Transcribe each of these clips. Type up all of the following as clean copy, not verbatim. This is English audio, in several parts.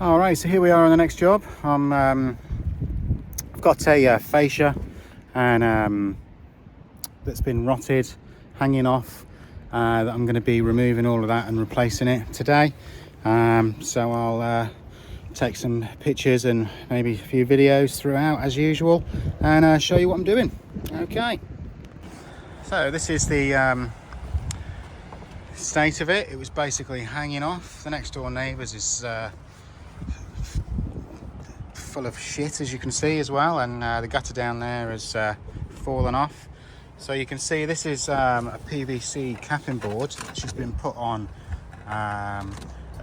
All right, so here we are on the next job. I've got a fascia and that's been rotted, hanging off. That I'm going to be removing all of that and replacing it today. So I'll take some pictures and maybe a few videos throughout as usual, and show you what I'm doing. Okay. So this is the state of it. It was basically hanging off. The next door neighbours is full of shit, as you can see as well, and the gutter down there has fallen off. So you can see this is a PVC capping board which has been put on at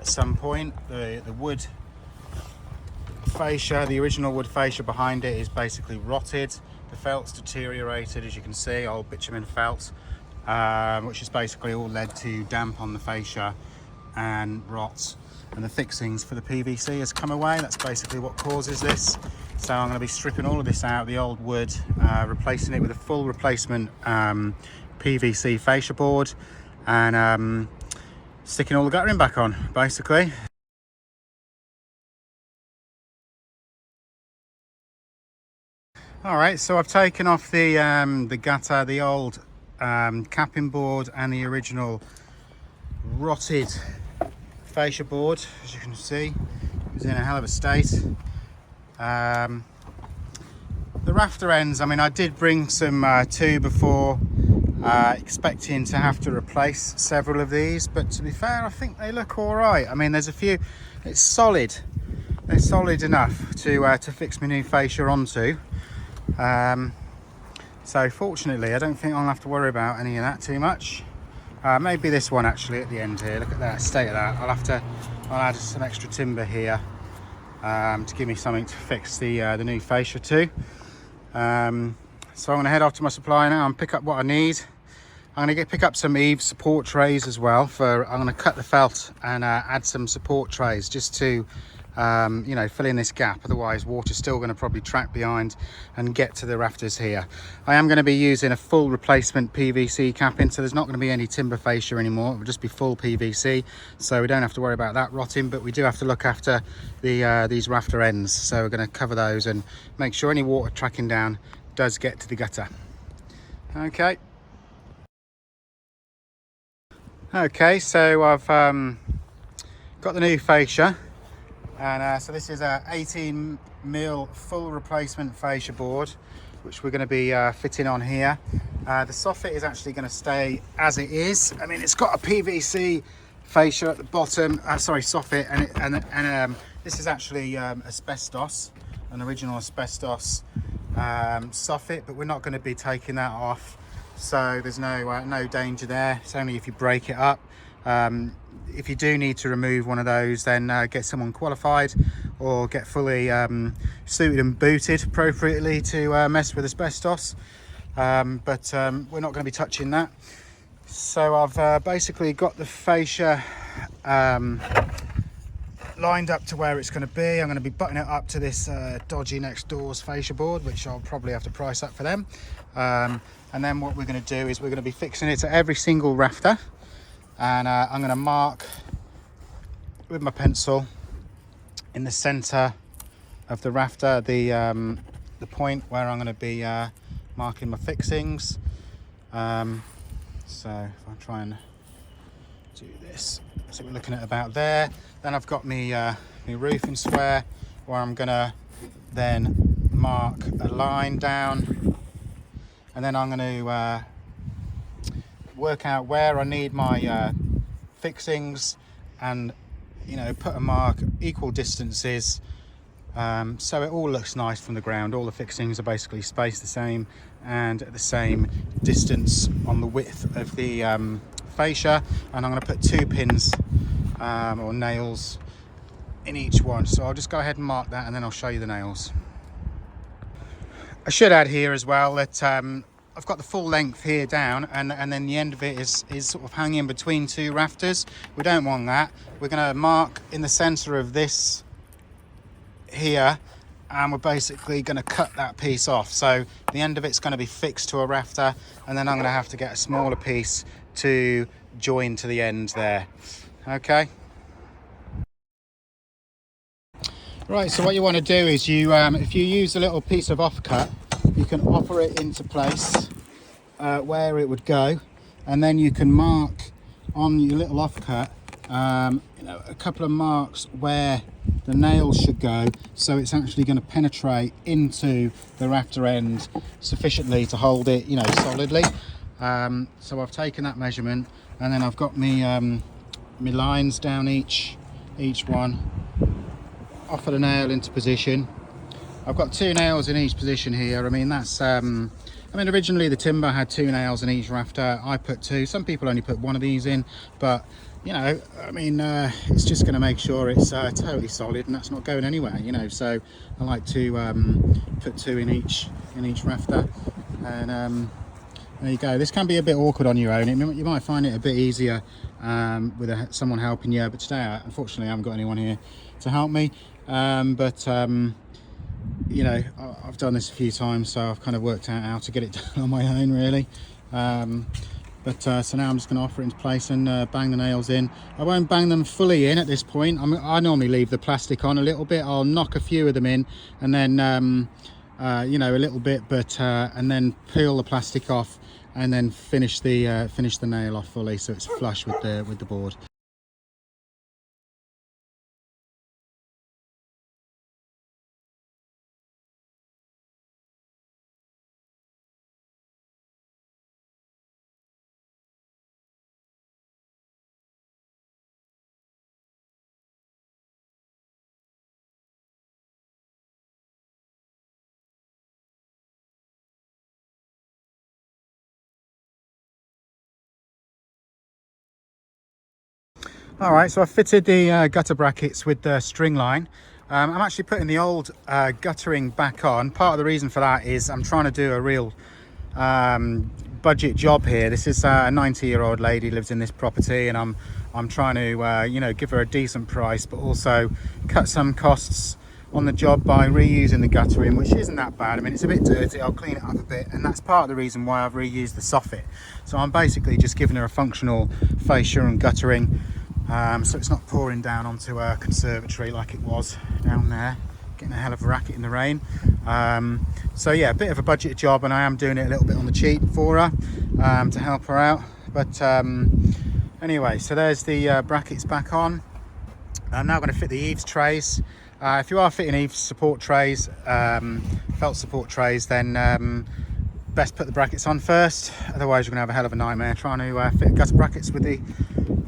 some point. The wood fascia, the original wood fascia behind it, is basically rotted. The felt's deteriorated, as you can see, old bitumen felt, which has basically all led to damp on the fascia and rot. And the fixings for the PVC has come away. That's basically what causes this. So I'm going to be stripping all of this out, the old wood, replacing it with a full replacement PVC fascia board, and sticking all the guttering back on, basically. All right, so I've taken off the gutter, the old capping board, and the original rotted fascia board. As you can see, it was in a hell of a state. The rafter ends, I mean, I did bring some two before, expecting to have to replace several of these, but to be fair, I think they look all right. I mean, there's a few, it's solid. They're solid enough to fix my new fascia onto. So fortunately, I don't think I'll have to worry about any of that too much. Maybe this one actually at the end here. Look at that state of that. I'll add some extra timber here to give me something to fix the new fascia too. So I'm going to head off to my supplier now and pick up what I need. I'm going to pick up some eaves support trays as well. I'm going to cut the felt and add some support trays just to you know, fill in this gap. Otherwise water's still going to probably track behind and get to the rafters here. I am going to be using a full replacement PVC capping, so there's not going to be any timber fascia anymore. It will just be full PVC, so we don't have to worry about that rotting, but we do have to look after these rafter ends. So we're going to cover those and make sure any water tracking down does get to the gutter. Okay, so I've got the new fascia. And so this is a 18mm full replacement fascia board, which we're going to be fitting on here. The soffit is actually going to stay as it is. I mean, it's got a PVC fascia at the bottom, soffit, and this is actually asbestos, an original asbestos soffit, but we're not going to be taking that off. So there's no danger there. It's only if you break it up. If you do need to remove one of those, then get someone qualified or get fully suited and booted appropriately to mess with asbestos. But we're not going to be touching that. So I've basically got the fascia lined up to where it's going to be. I'm going to be buttoning it up to this dodgy next door's fascia board, which I'll probably have to price up for them. And then what we're going to do is we're going to be fixing it to every single rafter. And I'm going to mark with my pencil in the center of the rafter the point where I'm going to be marking my fixings. So if I try and do this, so we're looking at about there. Then I've got my roofing square where I'm going to then mark a line down, and then I'm going to work out where I need my fixings, and put a mark equal distances, so it all looks nice from the ground. All the fixings are basically spaced the same and at the same distance on the width of the fascia, and I'm going to put 2 pins or nails in each one. So I'll just go ahead and mark that, and then I'll show you the nails. I should add here as well that I've got the full length here down, and then the end of it is sort of hanging between 2 rafters. We don't want that. We're going to mark in the center of this here, and we're basically going to cut that piece off. So the end of it's going to be fixed to a rafter, and then I'm going to have to get a smaller piece to join to the end there. Okay. Right, so what you want to do is you, if you use a little piece of offcut, you can offer it into place where it would go, and then you can mark on your little offcut a couple of marks where the nails should go, so it's actually going to penetrate into the rafter end sufficiently to hold it, solidly. So I've taken that measurement, and then I've got me my lines down each one, offer the nail into position. I've got 2 nails in each position here. I mean, that's originally the timber had 2 nails in each rafter. I put 2. Some people only put 1 of these in, but it's just going to make sure it's totally solid and that's not going anywhere, so I like to put 2 in each rafter. And there you go. This can be a bit awkward on your own. You might find it a bit easier with someone helping you, but today unfortunately I haven't got anyone here to help me. I've done this a few times, so I've kind of worked out how to get it done on my own, really. So now I'm just going to offer it into place and bang the nails in. I won't bang them fully in at this point. I normally leave the plastic on a little bit. I'll knock a few of them in, and then a little bit, and then peel the plastic off, and then finish the nail off fully, so it's flush with the board. All right, so I fitted the gutter brackets with the string line. I'm actually putting the old guttering back on. Part of the reason for that is I'm trying to do a real budget job here. This is a 90-year-old lady lives in this property, and I'm trying to give her a decent price, but also cut some costs on the job by reusing the guttering, which isn't that bad. I mean, it's a bit dirty. I'll clean it up a bit, and that's part of the reason why I've reused the soffit. So I'm basically just giving her a functional fascia and guttering. So it's not pouring down onto a conservatory like it was down there, getting a hell of a racket in the rain. So yeah, a bit of a budget job, and I am doing it a little bit on the cheap for her to help her out. But anyway, so there's the brackets back on. I'm now going to fit the eaves trays. If you are fitting eaves support trays, felt support trays, then best put the brackets on first, otherwise you're going to have a hell of a nightmare trying to fit gutter brackets with the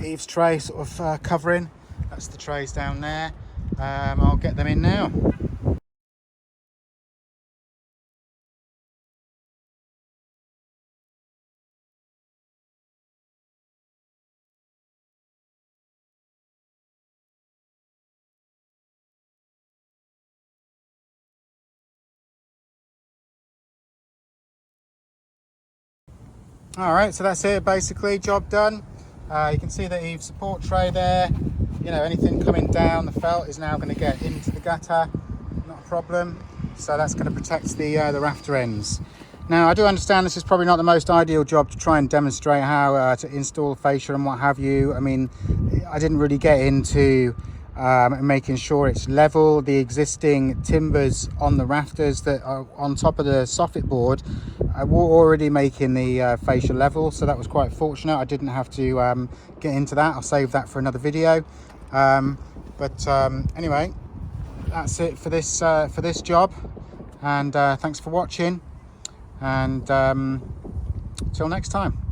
eaves tray sort of covering. That's the trays down there. I'll get them in now. All right, so that's it, basically, job done. You can see the eave support tray there. Anything coming down the felt is now going to get into the gutter, not a problem. So that's going to protect the rafter ends. Now, I do understand this is probably not the most ideal job to try and demonstrate how to install fascia and what have you. I mean, I didn't really get into making sure it's level. The existing timbers on the rafters that are on top of the soffit board were already making the fascia level, so that was quite fortunate. I didn't have to get into that. I'll save that for another video. Anyway, that's it for this job, and thanks for watching, and till next time.